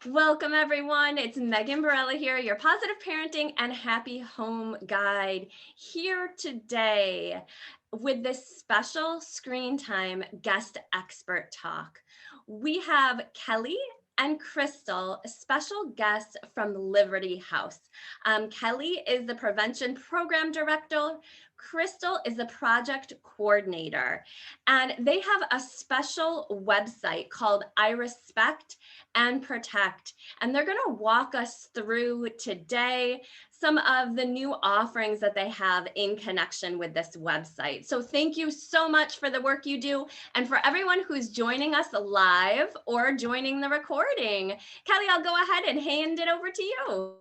Welcome, everyone. It's Megan Barella here, your positive parenting and happy home guide, here today with this special screen time guest expert talk. We have Kelly and Crystal, special guests from Liberty House. Kelly is the prevention program director. Crystal is the project coordinator, and they have a special website called iRespect and Protect. And they're going to walk us through today some of the new offerings that they have in connection with this website. So thank you so much for the work you do. And for everyone who's joining us live or joining the recording, Kelly, I'll go ahead and hand it over to you.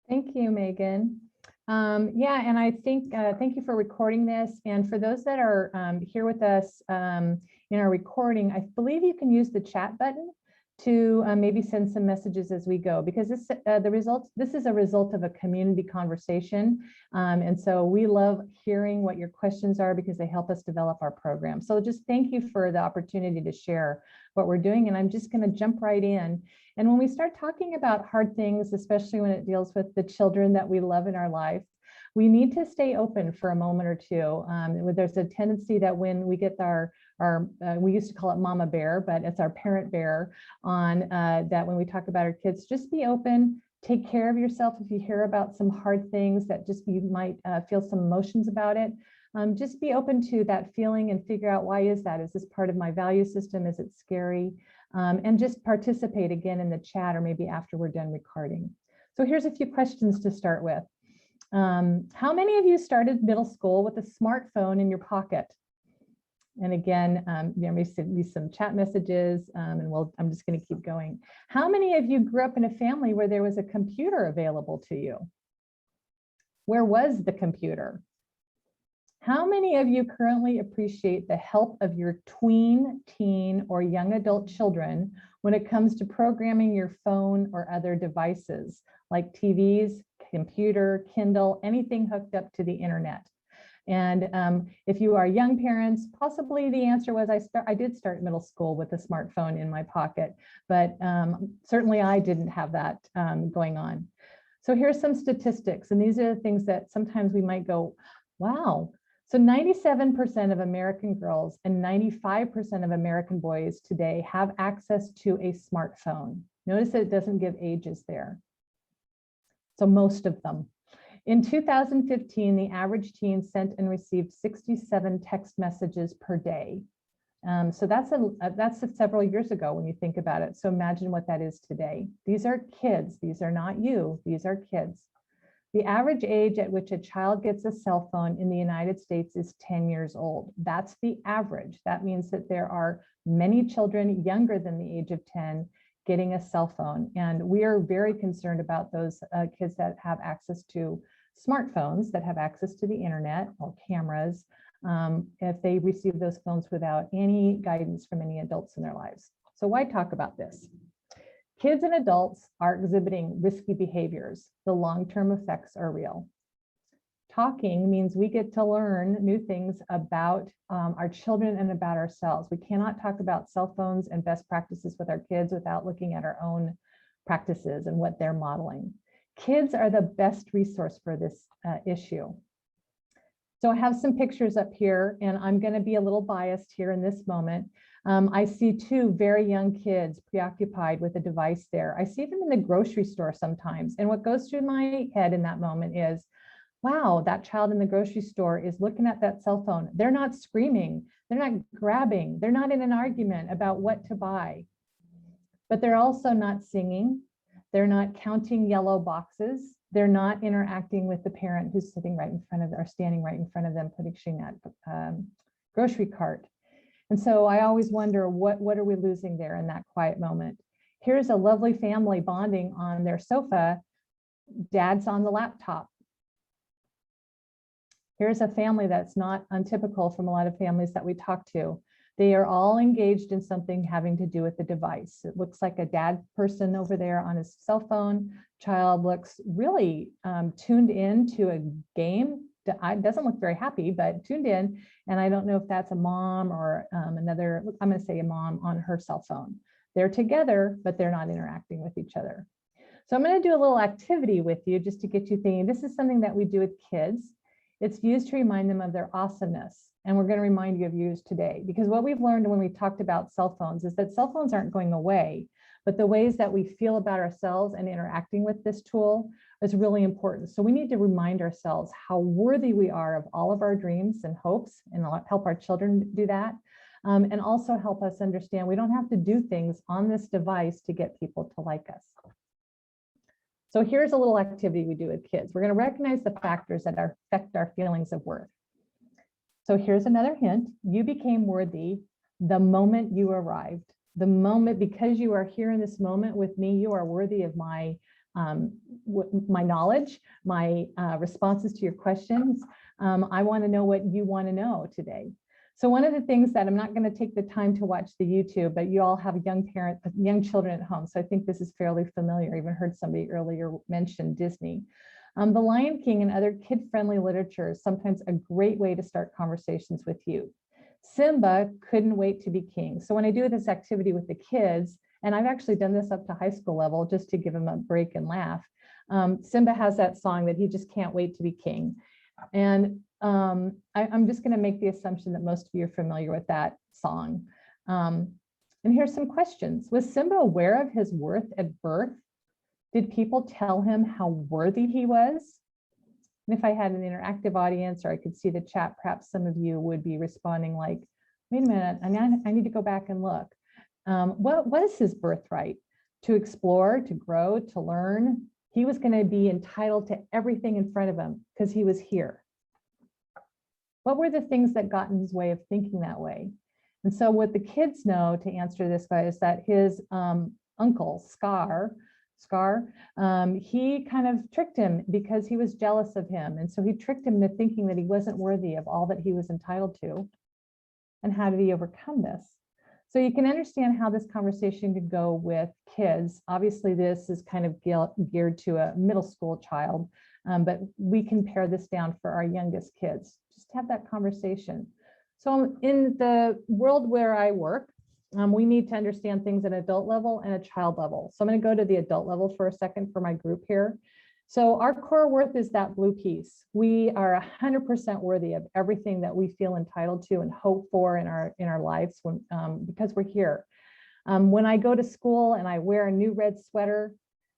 Thank you, Megan. Yeah, and I think thank you for recording this. And for those that are here with us in our recording, I believe you can use the chat button to maybe send some messages as we go, because this is a result of a community conversation. And so we love hearing what your questions are because they help us develop our program. So just thank you for the opportunity to share what we're doing. And I'm just going to jump right in. And when we start talking about hard things, especially when it deals with the children that we love in our life, we need to stay open for a moment or two. There's a tendency that when we get we used to call it mama bear, but it's our parent bear on that when we talk about our kids, just be open, take care of yourself. If you hear about some hard things that just you might feel some emotions about it, just be open to that feeling and figure out, why is that? Is this part of my value system? Is it scary? And just participate again in the chat, or maybe after we're done recording. So here's a few questions to start with. How many of you started middle school with a smartphone in your pocket? And again, there may be some chat messages, and I'm just going to keep going. How many of you grew up in a family where there was a computer available to you? Where was the computer? How many of you currently appreciate the help of your tween, teen, or young adult children when it comes to programming your phone or other devices like TVs, computer, Kindle, anything hooked up to the internet? And if you are young parents, possibly the answer was, I did start middle school with a smartphone in my pocket, but certainly I didn't have that going on. So here's some statistics, and these are the things that sometimes we might go, wow. So 97% of American girls and 95% of American boys today have access to a smartphone. Notice that it doesn't give ages there. So most of them. In 2015, the average teen sent and received 67 text messages per day. So that's several years ago when you think about it. So imagine what that is today. These are kids. These are not you. These are kids. The average age at which a child gets a cell phone in the United States is 10 years old. That's the average. That means that there are many children younger than the age of 10 getting a cell phone. And we are very concerned about those kids that have access to smartphones, that have access to the internet or cameras, if they receive those phones without any guidance from any adults in their lives. So why talk about this? Kids and adults are exhibiting risky behaviors. The long-term effects are real. Talking means we get to learn new things about our children and about ourselves. We cannot talk about cell phones and best practices with our kids without looking at our own practices and what they're modeling. Kids are the best resource for this issue. So I have some pictures up here, and I'm going to be a little biased here in this moment. I see two very young kids preoccupied with a device there. I see them in the grocery store sometimes. And what goes through my head in that moment is, wow, that child in the grocery store is looking at that cell phone. They're not screaming. They're not grabbing. They're not in an argument about what to buy. But they're also not singing. They're not counting yellow boxes. They're not interacting with the parent who's sitting right in front of them or standing right in front of them, pushing that grocery cart. And so I always wonder, what are we losing there in that quiet moment? Here's a lovely family bonding on their sofa. Dad's on the laptop. Here's a family that's not untypical from a lot of families that we talk to. They are all engaged in something having to do with the device. It looks like a dad person over there on his cell phone. Child looks really tuned in to a game. Doesn't look very happy, but tuned in. And I don't know if that's a mom or another, I'm going to say a mom on her cell phone. They're together, but they're not interacting with each other. So I'm going to do a little activity with you just to get you thinking. This is something that we do with kids. It's used to remind them of their awesomeness. And we're going to remind you of yours today, because what we've learned when we talked about cell phones is that cell phones aren't going away, but the ways that we feel about ourselves and interacting with this tool is really important. So we need to remind ourselves how worthy we are of all of our dreams and hopes, and help our children do that. And also help us understand we don't have to do things on this device to get people to like us. So here's a little activity we do with kids. We're going to recognize the factors that affect our feelings of worth. So here's another hint. You became worthy the moment you arrived. The moment, because you are here in this moment with me, you are worthy of my knowledge, my responses to your questions. I want to know what you want to know today. So one of the things that I'm not going to take the time to watch the YouTube, but you all have young children at home. So I think this is fairly familiar. I even heard somebody earlier mention Disney. The Lion King and other kid-friendly literature is sometimes a great way to start conversations with you. Simba couldn't wait to be king. So when I do this activity with the kids, and I've actually done this up to high school level just to give them a break and laugh, Simba has that song that he just can't wait to be king. And I'm just going to make the assumption that most of you are familiar with that song. And here's some questions. Was Simba aware of his worth at birth? Did people tell him how worthy he was? And if I had an interactive audience, or I could see the chat, perhaps some of you would be responding like, wait a minute, I need to go back and look. What is his birthright? To explore, to grow, to learn. He was going to be entitled to everything in front of him because he was here. What were the things that got in his way of thinking that way? And so what the kids know to answer this guy is that his uncle, Scar, he kind of tricked him because he was jealous of him. And so he tricked him into thinking that he wasn't worthy of all that he was entitled to. And how did he overcome this? So you can understand how this conversation could go with kids. Obviously, this is kind of geared to a middle school child, but we can pare this down for our youngest kids. Just have that conversation. So in the world where I work, we need to understand things at an adult level and a child level. So I'm going to go to the adult level for a second for my group here. So our core worth is that blue piece. We are 100% worthy of everything that we feel entitled to and hope for in our lives because we're here. When I go to school and I wear a new red sweater,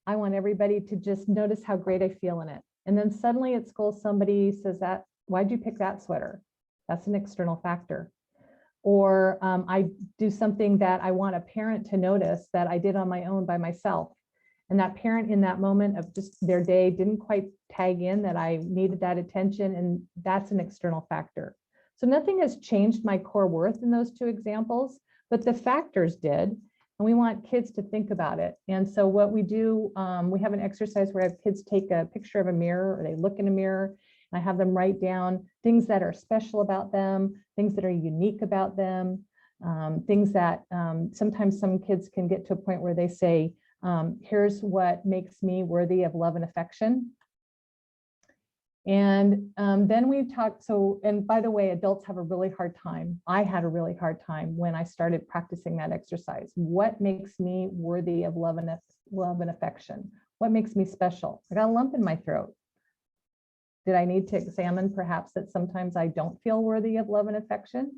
I want everybody to just notice how great I feel in it. And then suddenly at school, somebody says that, why'd you pick that sweater? That's an external factor. Or I do something that I want a parent to notice that I did on my own by myself. And that parent in that moment of just their day didn't quite tag in that I needed that attention, and that's an external factor. So nothing has changed my core worth in those two examples, but the factors did. And we want kids to think about it. And so what we do, we have an exercise where I have kids take a picture of a mirror, or they look in a mirror, and I have them write down things that are special about them, things that are unique about them, things that sometimes some kids can get to a point where they say, here's what makes me worthy of love and affection. And then we talked, and by the way, adults have a really hard time. I had a really hard time when I started practicing that exercise. What makes me worthy of love and affection? What makes me special? I got a lump in my throat. Did I need to examine perhaps that sometimes I don't feel worthy of love and affection?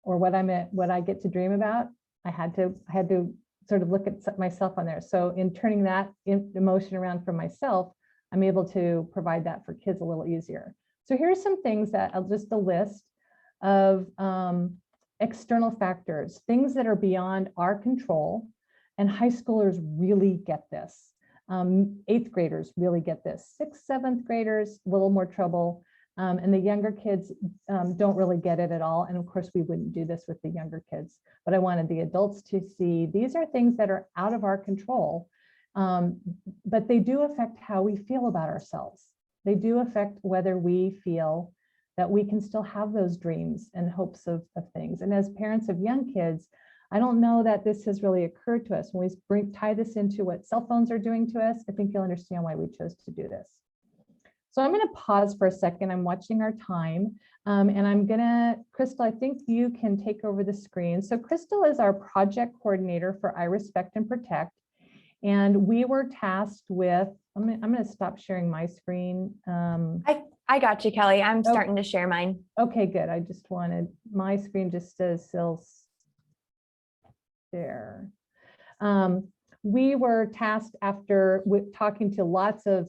Or what I get to dream about? I had to sort of look at myself on there. So in turning that emotion around for myself, I'm able to provide that for kids a little easier. So here's some things that just a list of external factors, things that are beyond our control. And high schoolers really get this. 8th graders really get this. 6th, 7th graders, a little more trouble. And the younger kids don't really get it at all. And of course, we wouldn't do this with the younger kids, but I wanted the adults to see these are things that are out of our control, but they do affect how we feel about ourselves. They do affect whether we feel that we can still have those dreams and hopes of things. And as parents of young kids, I don't know that this has really occurred to us. When we tie this into what cell phones are doing to us, I think you'll understand why we chose to do this. So I'm going to pause for a second. I'm watching our time. And I'm gonna, Crystal, I think you can take over the screen. So Crystal is our project coordinator for iRespect and Protect. And we were tasked with, I'm gonna stop sharing my screen. I got you, Kelly. I'm starting to share mine. Okay, good. I just wanted, my screen just says still there. We were tasked after with talking to lots of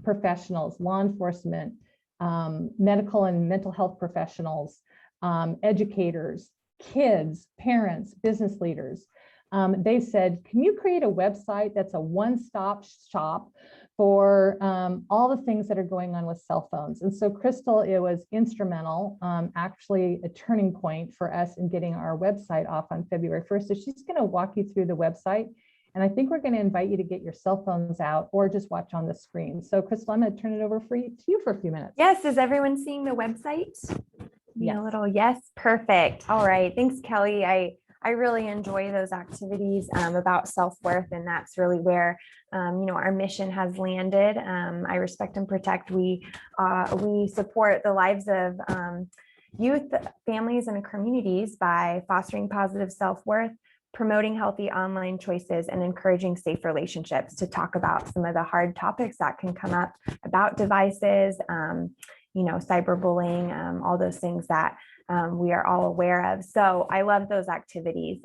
professionals, law enforcement, medical and mental health professionals, educators, kids, parents, business leaders. They said, can you create a website that's a one-stop shop for all the things that are going on with cell phones? And so Crystal, it was instrumental, actually a turning point for us in getting our website off on February 1st. So she's going to walk you through the website. And I think we're going to invite you to get your cell phones out or just watch on the screen. So Crystal, I'm going to turn it over to you for a few minutes. Yes, is everyone seeing the website? Yes. A little yes, perfect. All right, thanks, Kelly. I really enjoy those activities about self-worth, and that's really where our mission has landed. iRespect and Protect. We support the lives of youth, families, and communities by fostering positive self-worth, promoting healthy online choices, and encouraging safe relationships, to talk about some of the hard topics that can come up about devices, cyberbullying, all those things that we are all aware of. So I love those activities.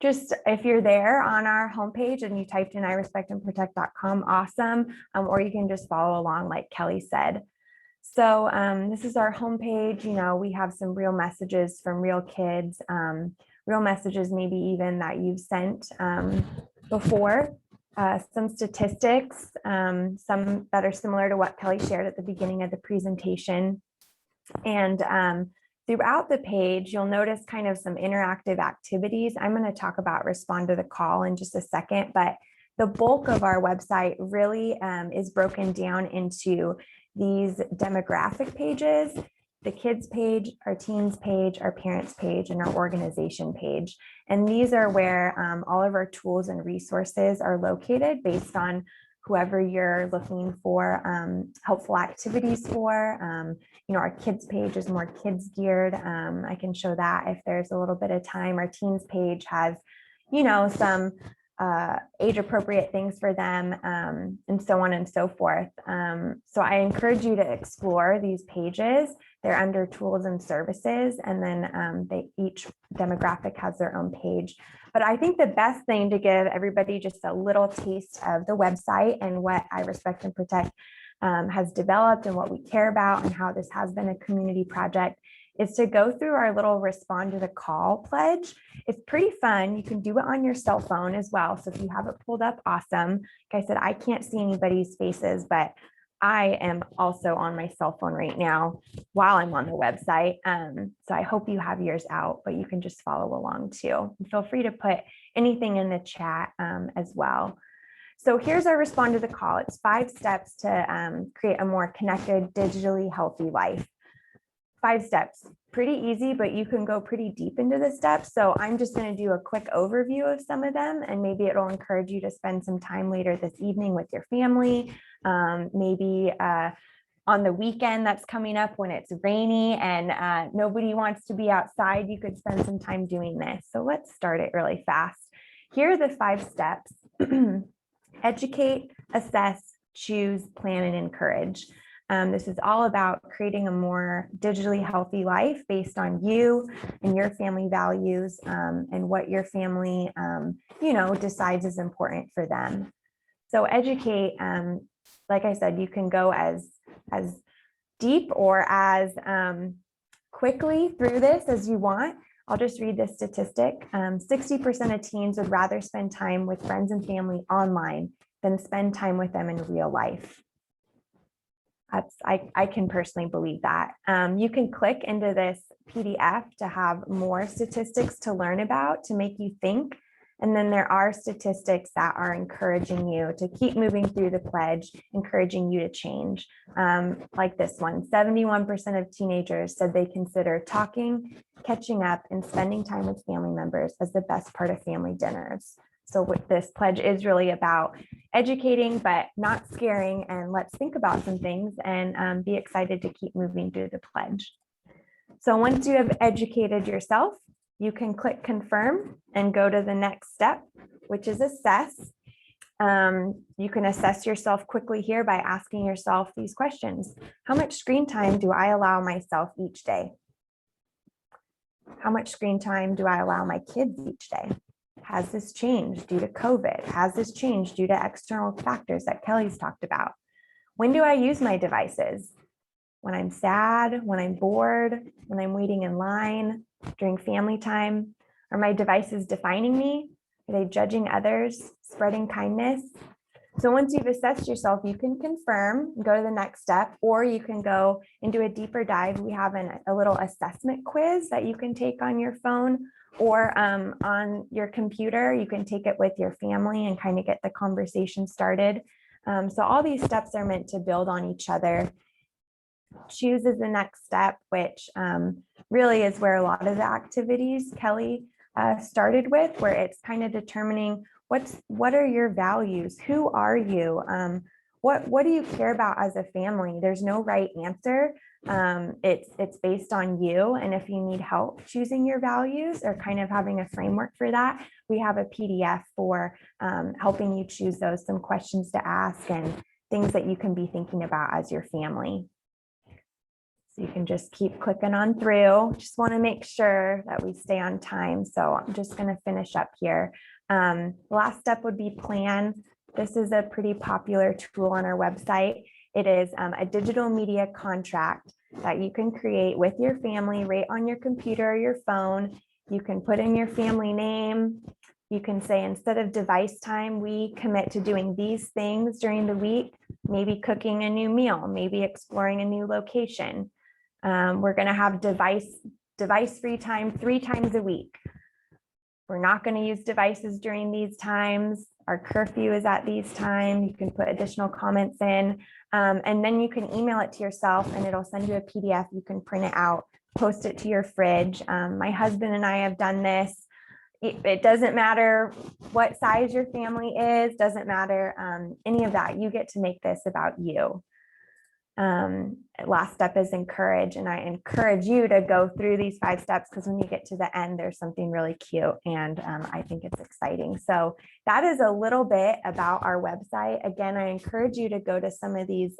Just if you're there on our homepage and you typed in iRespectandProtect.com, awesome. Or you can just follow along like Kelly said. So this is our homepage. We have some real messages from real kids, real messages maybe even that you've sent before, some statistics, some that are similar to what Kelly shared at the beginning of the presentation. And throughout the page, you'll notice kind of some interactive activities. I'm going to talk about respond to the call in just a second, but the bulk of our website really is broken down into these demographic pages: the kids page, our teens page, our parents page, and our organization page. And these are where all of our tools and resources are located based on whoever you're looking for helpful activities for. Our kids page is more kids geared. I can show that if there's a little bit of time. Our teens page has, some age appropriate things for them, and so on and so forth. So I encourage you to explore these pages. They're under tools and services, and then each demographic has their own page. But I think the best thing to give everybody just a little taste of the website and what iRespect and Protect has developed and what we care about and how this has been a community project is to go through our little respond to the call pledge. It's pretty fun. You can do it on your cell phone as well. So if you have it pulled up, awesome. Like I said, I can't see anybody's faces, but I am also on my cell phone right now while I'm on the website. So I hope you have yours out, but you can just follow along too. And feel free to put anything in the chat as well. So here's our respond to the call. It's 5 steps to create a more connected, digitally healthy life. 5 steps, pretty easy, but you can go pretty deep into the steps. So I'm just going to do a quick overview of some of them, and maybe it'll encourage you to spend some time later this evening with your family. Maybe on the weekend that's coming up when it's rainy and nobody wants to be outside, you could spend some time doing this. So let's start it really fast. Here are the 5 steps. Educate, assess, choose, plan, and encourage. This is all about creating a more digitally healthy life based on you and your family values, and what your family, decides is important for them. So educate, like I said, you can go as deep or as quickly through this as you want. I'll just read this statistic. 60% of teens would rather spend time with friends and family online than spend time with them in real life. I can personally believe that. You can click into this PDF to have more statistics to learn about, to make you think. And then there are statistics that are encouraging you to keep moving through the pledge, encouraging you to change. Like this one, 71% of teenagers said they consider talking, catching up, and spending time with family members as the best part of family dinners. So what this pledge is really about educating, but not scaring, and let's think about some things and be excited to keep moving through the pledge. So once you have educated yourself, you can click confirm and go to the next step, which is assess. You can assess yourself quickly here by asking yourself these questions. How much screen time do I allow myself each day? How much screen time do I allow my kids each day? Has this changed due to COVID? Has this changed due to external factors that Kelly's talked about? When do I use my devices? When I'm sad, when I'm bored, when I'm waiting in line, during family time? Are my devices defining me? Are they judging others, spreading kindness? So once you've assessed yourself, you can confirm, go to the next step, or you can go and do a deeper dive. We have a little assessment quiz that you can take on your phone or on your computer. You can take it with your family and kind of get the conversation started. So all these steps are meant to build on each other. Choose is the next step, which really is where a lot of the activities Kelly started with, where it's kind of determining what are your values? Who are you? What do you care about as a family? There's no right answer. It's based on you. And if you need help choosing your values or kind of having a framework for that, we have a PDF for helping you choose those, some questions to ask and things that you can be thinking about as your family. So you can just keep clicking on through. Just want to make sure that we stay on time. So I'm just going to finish up here. Last step would be plan. This is a pretty popular tool on our website. It is a digital media contract that you can create with your family right on your computer or your phone. You can put in your family name. You can say, instead of device time, we commit to doing these things during the week, maybe cooking a new meal, maybe exploring a new location. We're going to have device-free time 3 times a week. We're not going to use devices during these times. Our curfew is at these times. You can put additional comments in, and then you can email it to yourself and it'll send you a PDF. You can print it out, post it to your fridge. My husband and I have done this. It doesn't matter what size your family is, doesn't matter any of that. You get to make this about you. Last step is encourage, and I encourage you to go through these 5 steps, because when you get to the end, there's something really cute, and I think it's exciting. So that is a little bit about our website. Again, I encourage you to go to some of these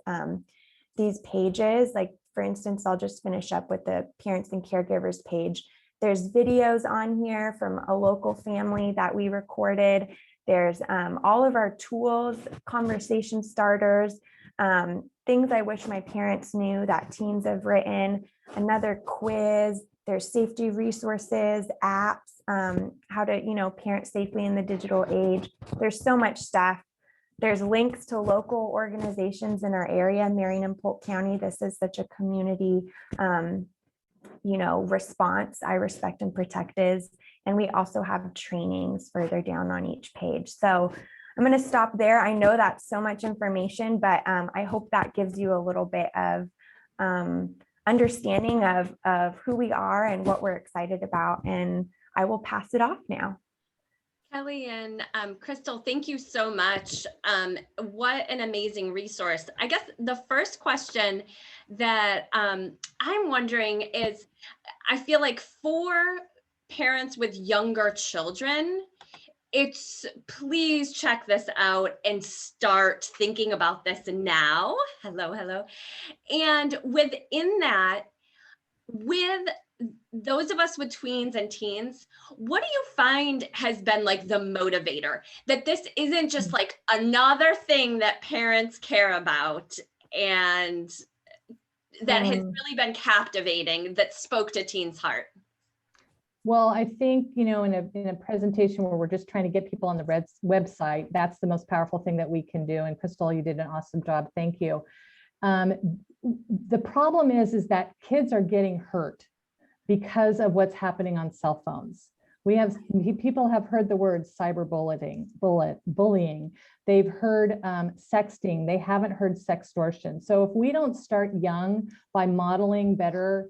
pages. Like, for instance, I'll just finish up with the parents and caregivers page. There's videos on here from a local family that we recorded. There's all of our tools, conversation starters, things I wish my parents knew that teens have written, another quiz, there's safety resources, apps, how to, parent safely in the digital age. There's so much stuff. There's links to local organizations in our area, Marion and Polk County. This is such a community, response. iRespect and Protect is, and we also have trainings further down on each page. So I'm going to stop there. I know that's so much information, but I hope that gives you a little bit of understanding of who we are and what we're excited about. And I will pass it off now. Kelly and Crystal, thank you so much. What an amazing resource. I guess the first question that I'm wondering is, I feel like for parents with younger children, it's please check this out and start thinking about this now. Hello. And within that, with those of us with tweens and teens, what do you find has been like the motivator? That this isn't just like another thing that parents care about and that has really been captivating, that spoke to teens' heart? Well, I think, in a presentation where we're just trying to get people on the website, that's the most powerful thing that we can do. And Crystal, you did an awesome job. Thank you. The problem is that kids are getting hurt because of what's happening on cell phones. People have heard the word cyberbullying, bullying. They've heard sexting. They haven't heard sextortion. So if we don't start young by modeling better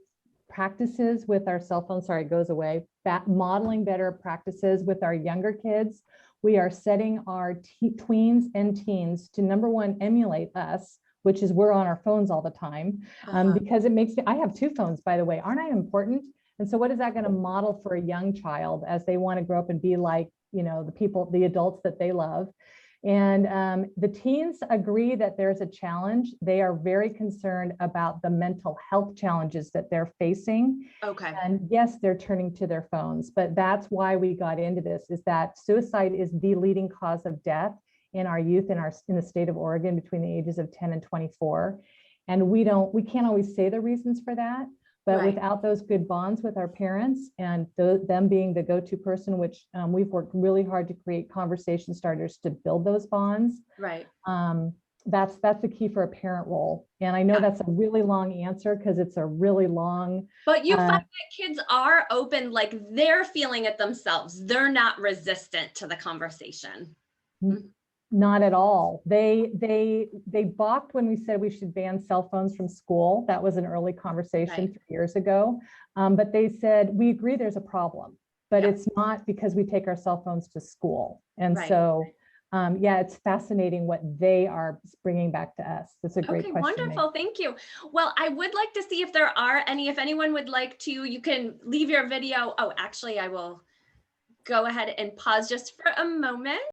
practices with our cell phones, sorry, it goes away, modeling better practices with our younger kids, we are setting our tweens and teens to, number one, emulate us, which is we're on our phones all the time, because it makes me, I have two phones, by the way, aren't I important? And so what is that going to model for a young child as they want to grow up and be like, you know, the people, the adults that they love? And the teens agree that there's a challenge. They are very concerned about the mental health challenges that they're facing. Okay. And yes, they're turning to their phones, but that's why we got into this, is that suicide is the leading cause of death in our youth in the state of Oregon between the ages of 10 and 24. And we can't always say the reasons for that, but Right. without those good bonds with our parents and them being the go-to person, which we've worked really hard to create conversation starters to build those bonds. Right. That's the key for a parent role. And I know Yeah. that's a really long answer because it's a really long. But you find that kids are open, like they're feeling it themselves. They're not resistant to the conversation. Not at all. They balked when we said we should ban cell phones from school. That was an early conversation Right. 3 years ago. But they said, we agree there's a problem, but Yeah. it's not because we take our cell phones to school. And Right. so, yeah, it's fascinating what they are bringing back to us. That's a great Okay, question. wonderful. Thank you. Well, I would like to see if there are any, if anyone would like to, you can leave your video. Oh, actually, I will go ahead and pause just for a moment.